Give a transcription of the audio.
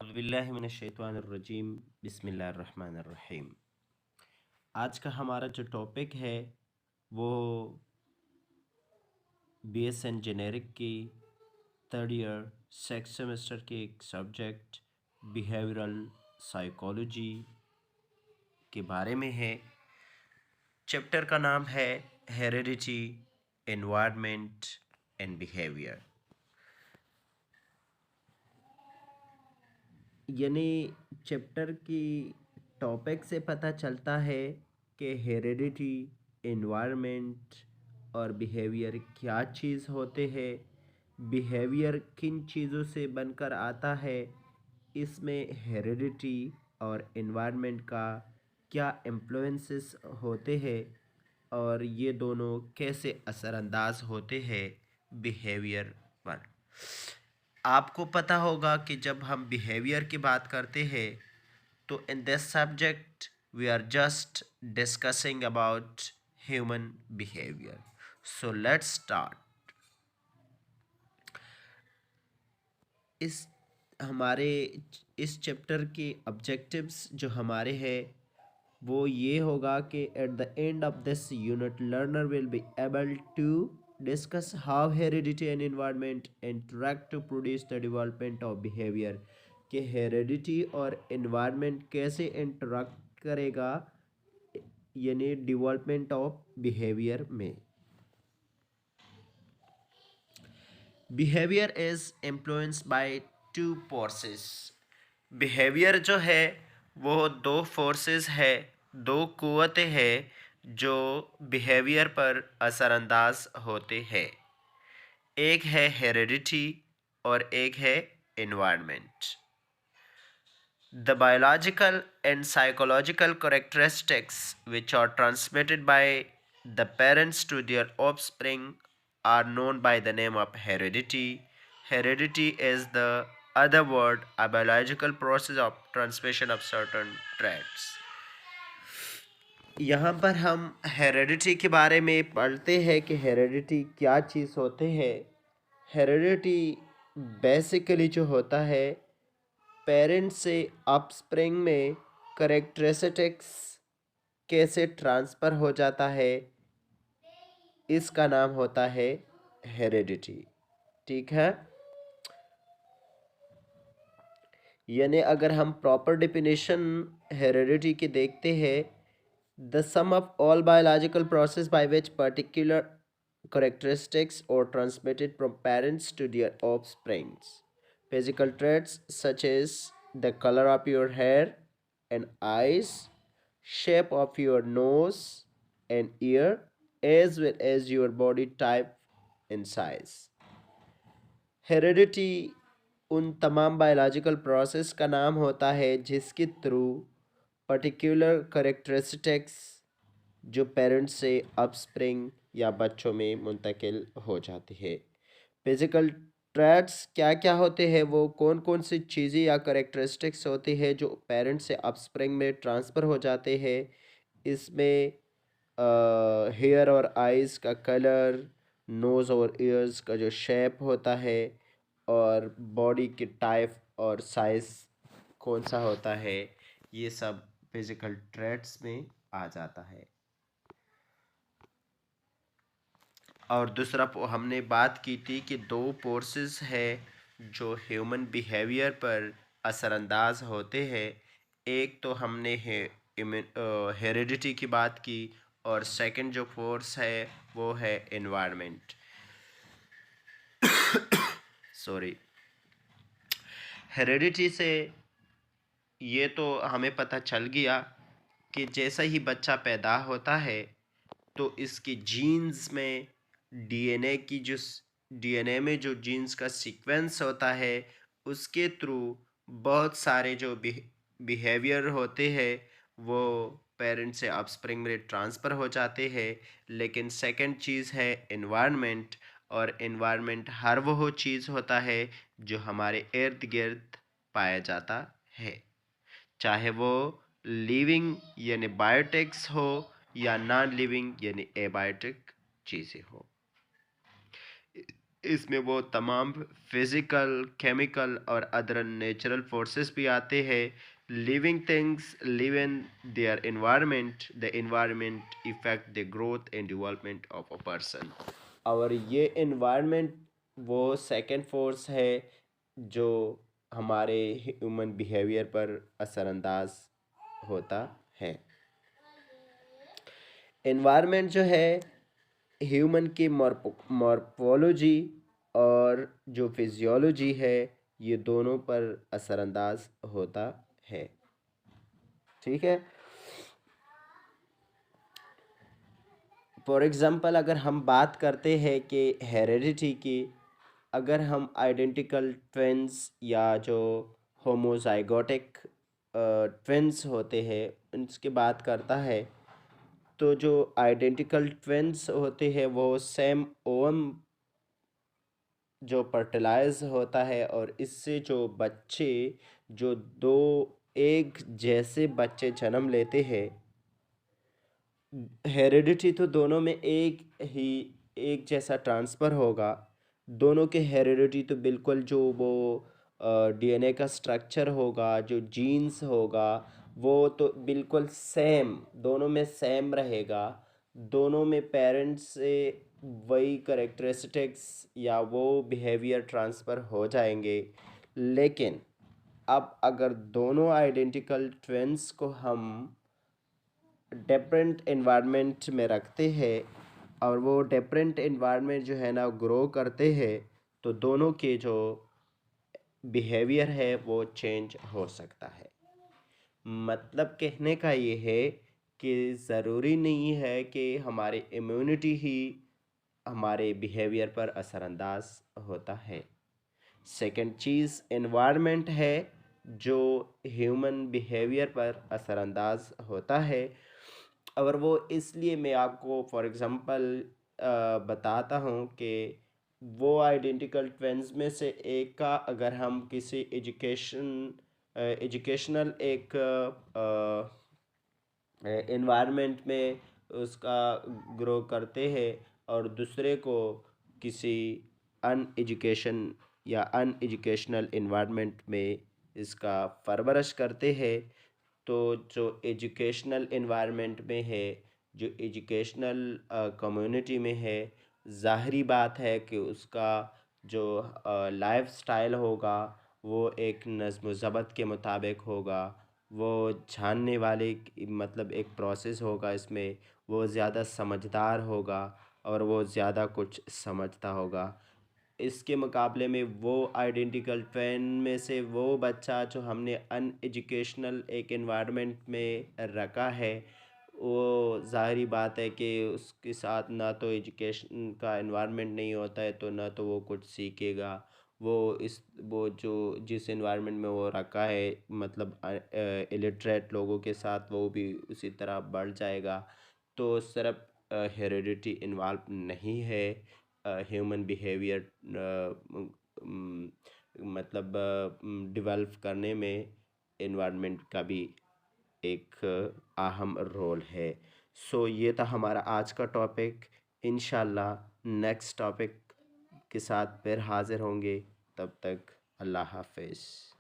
औज़ुबिल्लाहिमिनश्शैतानिर्रजीम बिस्मिल्लाहिर्रहमानिर्रहीम। आज का हमारा जो टॉपिक है वो बीएसएन जेनेरिक की थर्ड ईयर सेक्स सेमेस्टर के एक सब्जेक्ट बिहेवियरल साइकोलॉजी के बारे में है। चैप्टर का नाम है हेरेडिटी, एनवायरनमेंट एंड बिहेवियर। यानी चैप्टर की टॉपिक से पता चलता है कि हेरेडिटी, एनवायरनमेंट और बिहेवियर क्या चीज़ होते हैं, बिहेवियर किन चीज़ों से बनकर आता है, इसमें हेरेडिटी और एनवायरनमेंट का क्या इन्फ्लुएंसेस होते हैं और ये दोनों कैसे असरअंदाज होते हैं बिहेवियर पर। आपको पता होगा कि जब हम बिहेवियर की बात करते हैं तो in this subject we are just discussing about human behaviour. So let's start. इस हमारे इस चैप्टर के ऑब्जेक्टिव्स जो हमारे हैं वो ये होगा कि at the end of this unit learner will be able to discuss how heredity and environment interact to produce the development of behaviour, कि हेरिडिटी और एनवायरनमेंट कैसे इंटरेक्ट करेगा यानी डेवलपमेंट ऑफ बिहेवियर में। Behaviour is influenced by two forces. Behaviour जो है वो दो फोर्सेस है, दो कुव्वतें हैं जो बिहेवियर पर असरअंदाज होते हैं। एक है हेरिडिटी और एक है environment. The biological and psychological characteristics which are transmitted by the parents to their offspring are known by the name of heredity. Heredity is the other word, a biological process of transmission of certain traits. यहाँ पर हम heredity के बारे में पढ़ते हैं कि heredity क्या चीज़ होते हैं। हेरेडिटी बेसिकली जो होता है पेरेंट्स से अपस्प्रिंग में करेक्टरिस्टिक्स कैसे ट्रांसफ़र हो जाता है, इसका नाम होता है हेरेडिटी। ठीक है, यानी अगर हम प्रॉपर डेफिनेशन हेरेडिटी की देखते हैं, the sum of all biological process by which particular characteristics or transmitted from parents to their offsprings. Physical traits such as the color of your hair and eyes, shape of your nose and ear, as well as your body type and size. Heredity उन तमाम biological process का नाम होता है जिसके through particular characteristics जो parents से अपस्प्रिंग या बच्चों में मुंतकिल हो जाती है। फिजिकल ट्रेट्स क्या क्या होते हैं, वो कौन कौन सी चीज़ें या करेक्टरिस्टिक्स होती है जो पेरेंट्स से अपस्प्रिंग में ट्रांसफ़र हो जाते हैं। इसमें हेयर और आइज़ का कलर, नोज़ और ईयर्स का जो शेप होता है और बॉडी की टाइप और साइज़ कौन सा होता है, ये सब फिजिकल ट्रेट्स में आ जाता है। और दूसरा हमने बात की थी कि दो फोर्सेस है जो ह्यूमन बिहेवियर पर असरअंदाज होते हैं। एक तो हमने हेरिडिटी की बात की और सेकंड जो फोर्स है वो है एनवायरनमेंट। सॉरी, हेरिडिटी से ये तो हमें पता चल गया कि जैसा ही बच्चा पैदा होता है तो इसकी जीन्स में डीएनए में जो जीन्स का सीक्वेंस होता है उसके थ्रू बहुत सारे जो बिहेवियर होते हैं वो पेरेंट से ऑफस्प्रिंग में ट्रांसफ़र हो जाते हैं। लेकिन सेकंड चीज़ है एनवायरनमेंट, और एनवायरनमेंट हर वो चीज़ होता है जो हमारे इर्द गिर्द पाया जाता है, चाहे वो लिविंग यानी बायोटिक्स हो या नॉन लिविंग यानी एबायोटिक चीज़ें हो। इसमें वो तमाम फिज़िकल, केमिकल और अदर नेचुरल फोर्सेस भी आते हैं। Living things live in their environment, the environment effect the growth and development of a person. और ये एनवायरनमेंट वो सेकंड फोर्स है जो हमारे ह्यूमन बिहेवियर पर असरअंदाज होता है। एनवायरनमेंट जो है ह्यूमन की मॉर्फोलॉजी और जो फिजियोलॉजी है ये दोनों पर असरअंदाज होता है। ठीक है। फॉर एग्ज़ाम्पल अगर हम बात करते हैं कि हेरेडिटी की, अगर हम आइडेंटिकल ट्विंस या जो होमोजाइगोटिक ट्विंस होते हैं उनकी बात करता है, तो जो आइडेंटिकल ट्विंस होते हैं वो सेम ओम जो फर्टिलाइज होता है और इससे जो बच्चे जो दो एक जैसे बच्चे जन्म लेते हैं, हेरिडिटी तो दोनों में एक जैसा ट्रांसफ़र होगा। दोनों के हेरिडिटी तो बिल्कुल जो वो डीएनए का स्ट्रक्चर होगा, जो जीन्स होगा, वो तो बिल्कुल सेम दोनों में सेम रहेगा। दोनों में पेरेंट्स से वही करेक्टरिस्टिक्स या वो बिहेवियर ट्रांसफ़र हो जाएंगे। लेकिन अब अगर दोनों आइडेंटिकल ट्विंस को हम डिफरेंट एनवायरनमेंट में रखते हैं और वो डिफरेंट एनवायरनमेंट जो है ना ग्रो करते हैं, तो दोनों के जो बिहेवियर है वो चेंज हो सकता है। मतलब कहने का ये है कि ज़रूरी नहीं है कि हमारी इम्यूनिटी ही हमारे बिहेवियर पर असरअंदाज होता है। सेकंड चीज़ एनवायरनमेंट है जो ह्यूमन बिहेवियर पर असरअंदाज होता है। और वो इसलिए मैं आपको फॉर एग्ज़ाम्पल बताता हूँ कि वो आइडेंटिकल ट्विंस में से एक का अगर हम किसी एजुकेशनल एक एनवायरनमेंट में उसका ग्रो करते हैं और दूसरे को किसी अन एजुकेशनल एनवायरनमेंट में इसका परवरिश करते हैं, तो जो एजुकेशनल एनवायरनमेंट में है, जो एजुकेशनल कम्युनिटी में है, ज़ाहरी बात है कि उसका जो लाइफ स्टाइल होगा वो एक नज़्म ज़ब्त के मुताबिक होगा। वो जानने वाले मतलब एक प्रोसेस होगा इसमें, वो ज़्यादा समझदार होगा और वो ज़्यादा कुछ समझता होगा। इसके मुकाबले में वो आइडेंटिकल ट्विन में से वो बच्चा जो हमने अनएजुकेशनल एक एनवायरनमेंट में रखा है, वो ज़ाहिरी बात है कि उसके साथ ना तो एजुकेशन का एनवायरनमेंट नहीं होता है, तो ना तो वो कुछ सीखेगा। वो जो जिस एनवायरनमेंट में वो रखा है मतलब इलिटरेट लोगों के साथ वो भी उसी तरह बढ़ जाएगा। तो सिर्फ हेरिडिटी इन्वॉल्व नहीं है ह्यूमन बिहेवियर मतलब डेवलप करने में। एनवायरनमेंट का भी एक अहम रोल है। सो ये था हमारा आज का टॉपिक। इंशाल्लाह नेक्स्ट टॉपिक के साथ फिर हाज़िर होंगे। तब तक अल्लाह हाफ़िज़।